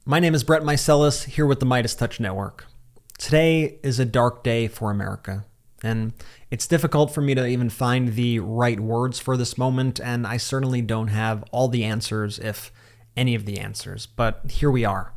My name is Brett Meiselas, here with the MeidasTouch Network. Today is a dark day for America, and it's difficult for me to even find the right words for this moment, and I certainly don't have all the answers, if any of the answers, but here we are.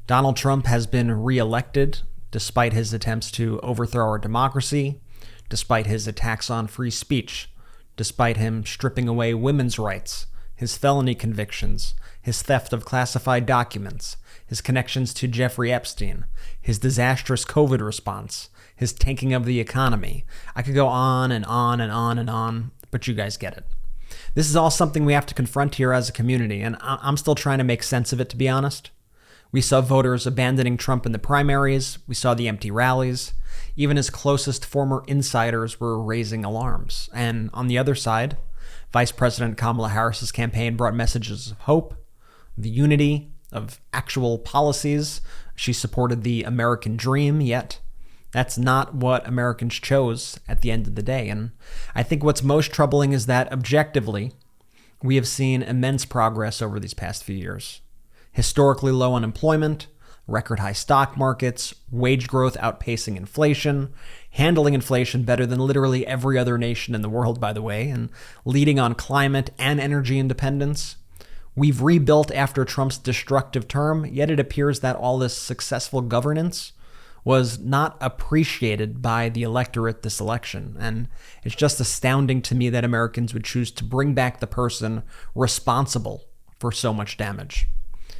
Donald Trump has been reelected despite his attempts to overthrow our democracy, despite his attacks on free speech, despite him stripping away women's rights, his felony convictions, his theft of classified documents, his connections to Jeffrey Epstein, his disastrous COVID response, his tanking of the economy. I could go on and on and on and on, but you guys get it. This is all something we have to confront here as a community, and I'm still trying to make sense of it, to be honest. We saw voters abandoning Trump in the primaries. We saw the empty rallies. Even his closest former insiders were raising alarms. And on the other side, Vice President Kamala Harris's campaign brought messages of hope, the unity of actual policies. She supported the American dream, yet that's not what Americans chose at the end of the day. And I think what's most troubling is that objectively, we have seen immense progress over these past few years. Historically low unemployment, record high stock markets, wage growth outpacing inflation, handling inflation better than literally every other nation in the world, by the way, and leading on climate and energy independence. We've rebuilt after Trump's destructive term, yet it appears that all this successful governance was not appreciated by the electorate this election. And it's just astounding to me that Americans would choose to bring back the person responsible for so much damage.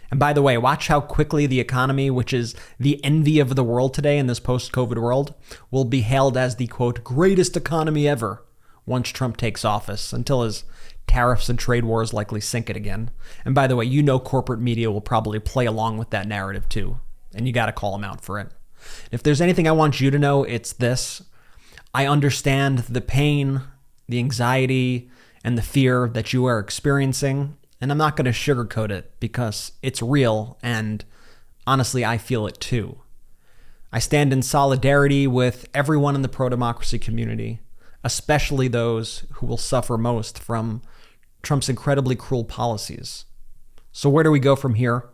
And by the way, watch how quickly the economy, which is the envy of the world today in this post-COVID world, will be hailed as the, quote, greatest economy ever once Trump takes office, until his tariffs and trade wars likely sink it again. And by the way, you know corporate media will probably play along with that narrative too, and you got to call them out for it. If there's anything I want you to know, it's this. I understand the pain, the anxiety, and the fear that you are experiencing, and I'm not going to sugarcoat it because it's real, and honestly, I feel it too. I stand in solidarity with everyone in the pro-democracy community, especially those who will suffer most from Trump's incredibly cruel policies. So where do we go from here?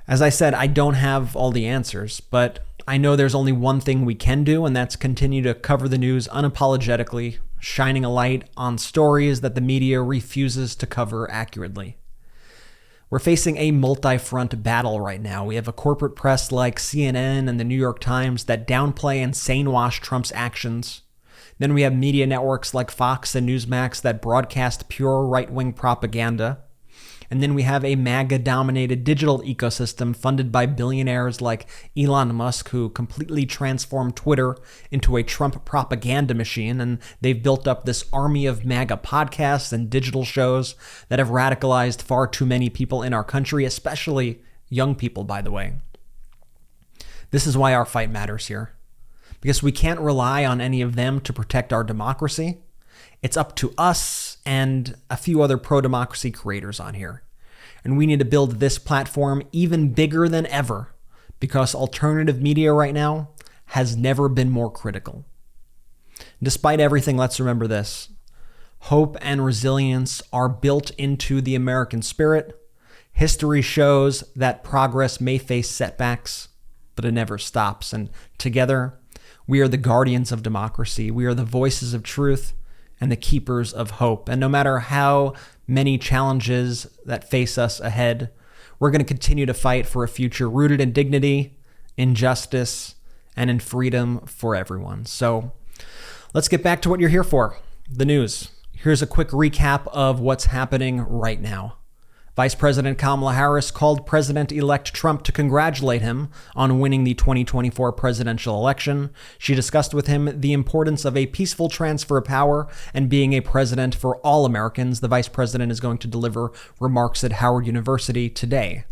As I said, I don't have all the answers, but I know there's only one thing we can do, and that's continue to cover the news unapologetically, shining a light on stories that the media refuses to cover accurately. We're facing a multi-front battle right now. We have a corporate press like CNN and the New York Times that downplay and sane-wash Trump's actions. Then we have media networks like Fox and Newsmax that broadcast pure right-wing propaganda. And then we have a MAGA-dominated digital ecosystem funded by billionaires like Elon Musk, who completely transformed Twitter into a Trump propaganda machine. And they've built up this army of MAGA podcasts and digital shows that have radicalized far too many people in our country, especially young people, by the way. This is why our fight matters here, because we can't rely on any of them to protect our democracy. It's up to us and a few other pro-democracy creators on here. And we need to build this platform even bigger than ever, because alternative media right now has never been more critical. Despite everything, let's remember this. Hope and resilience are built into the American spirit. History shows that progress may face setbacks, but it never stops. And together, we are the guardians of democracy. We are the voices of truth and the keepers of hope. And no matter how many challenges that face us ahead, we're going to continue to fight for a future rooted in dignity, in justice, and in freedom for everyone. So let's get back to what you're here for, the news. Here's a quick recap of what's happening right now. Vice President Kamala Harris called President-elect Trump to congratulate him on winning the 2024 presidential election. She discussed with him the importance of a peaceful transfer of power and being a president for all Americans. The vice president is going to deliver remarks at Howard University today.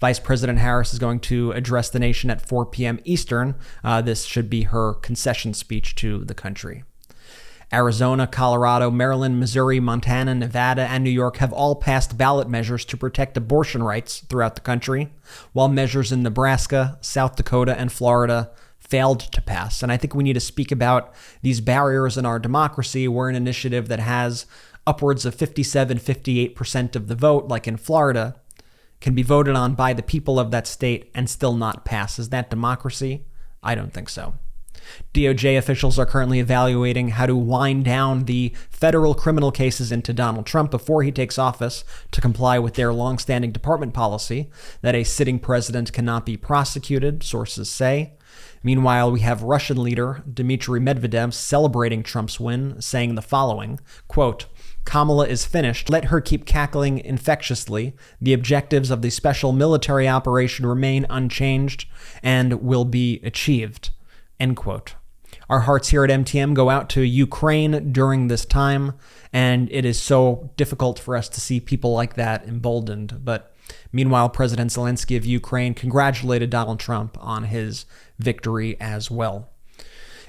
Vice President Harris is going to address the nation at 4 p.m. Eastern. This should be her concession speech to the country. Arizona, Colorado, Maryland, Missouri, Montana, Nevada, and New York have all passed ballot measures to protect abortion rights throughout the country, while measures in Nebraska, South Dakota, and Florida failed to pass. And I think we need to speak about these barriers in our democracy. We're an initiative that has upwards of 57, 58% of the vote, like in Florida, can be voted on by the people of that state and still not pass. Is that democracy? I don't think so. DOJ officials are currently evaluating how to wind down the federal criminal cases into Donald Trump before he takes office to comply with their longstanding department policy that a sitting president cannot be prosecuted, sources say. Meanwhile, we have Russian leader Dmitry Medvedev celebrating Trump's win, saying the following, quote, "Kamala is finished. Let her keep cackling infectiously. The objectives of the special military operation remain unchanged and will be achieved." End quote. Our hearts here at MTM go out to Ukraine during this time, and it is so difficult for us to see people like that emboldened. But meanwhile, President Zelensky of Ukraine congratulated Donald Trump on his victory as well.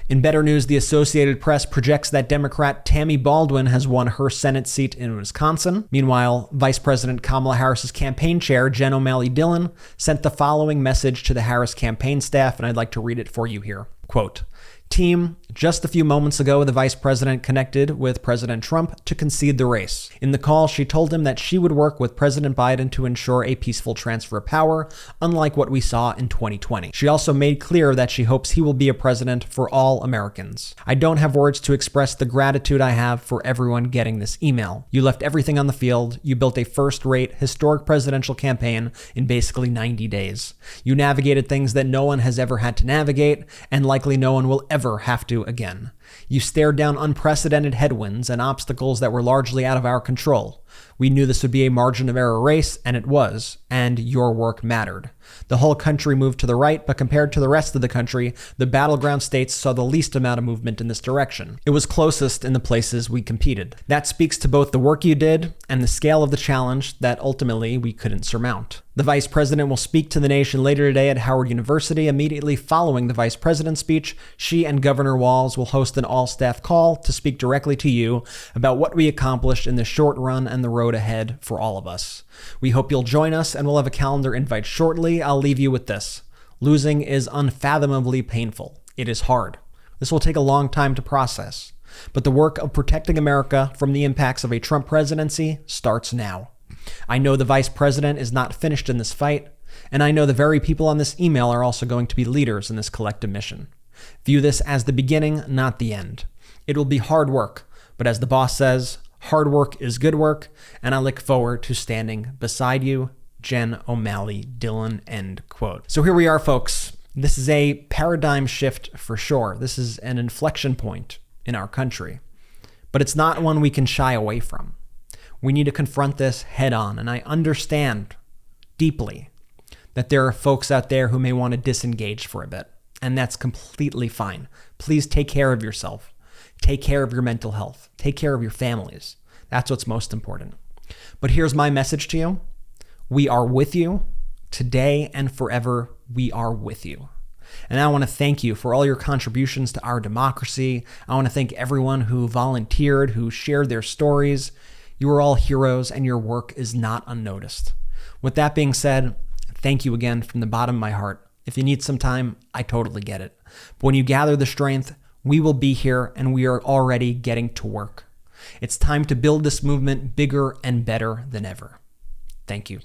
In better news, the Associated Press projects that Democrat Tammy Baldwin has won her Senate seat in Wisconsin. Meanwhile, Vice President Kamala Harris's campaign chair, Jen O'Malley Dillon, sent the following message to the Harris campaign staff, and I'd like to read it for you here. Quote, "Team, just a few moments ago, the vice president connected with President Trump to concede the race. In the call, she told him that she would work with President Biden to ensure a peaceful transfer of power, unlike what we saw in 2020. She also made clear that she hopes he will be a president for all Americans. I don't have words to express the gratitude I have for everyone getting this email. You left everything on the field. You built a first-rate, historic presidential campaign in basically 90 days. You navigated things that no one has ever had to navigate, and likely no one will ever have to again. You stared down unprecedented headwinds and obstacles that were largely out of our control. We knew this would be a margin of error race, and it was, and your work mattered. The whole country moved to the right, but compared to the rest of the country, the battleground states saw the least amount of movement in this direction. It was closest in the places we competed. That speaks to both the work you did and the scale of the challenge that ultimately we couldn't surmount. The vice president will speak to the nation later today at Howard University. Immediately following the vice president's speech, she and Governor Walz will host an all-staff call to speak directly to you about what we accomplished in the short run and the road ahead for all of us. We hope you'll join us, and we'll have a calendar invite shortly. I'll leave you with this. Losing is unfathomably painful. It is hard. This will take a long time to process. But the work of protecting America from the impacts of a Trump presidency starts now. I know the vice president is not finished in this fight, and I know the very people on this email are also going to be leaders in this collective mission. View this as the beginning, not the end. It will be hard work, but as the boss says, hard work is good work, and I look forward to standing beside you. Jen O'Malley Dillon, end quote. So here we are, folks. This is a paradigm shift for sure. This is an inflection point in our country, but it's not one we can shy away from. We need to confront this head on, and I understand deeply that there are folks out there who may want to disengage for a bit, and that's completely fine. Please take care of yourself. Take care of your mental health. Take care of your families. That's what's most important. But here's my message to you. We are with you today and forever. We are with you. And I want to thank you for all your contributions to our democracy. I want to thank everyone who volunteered, who shared their stories. You are all heroes, and your work is not unnoticed. With that being said, thank you again from the bottom of my heart. If you need some time, I totally get it. But when you gather the strength, we will be here, and we are already getting to work. It's time to build this movement bigger and better than ever. Thank you.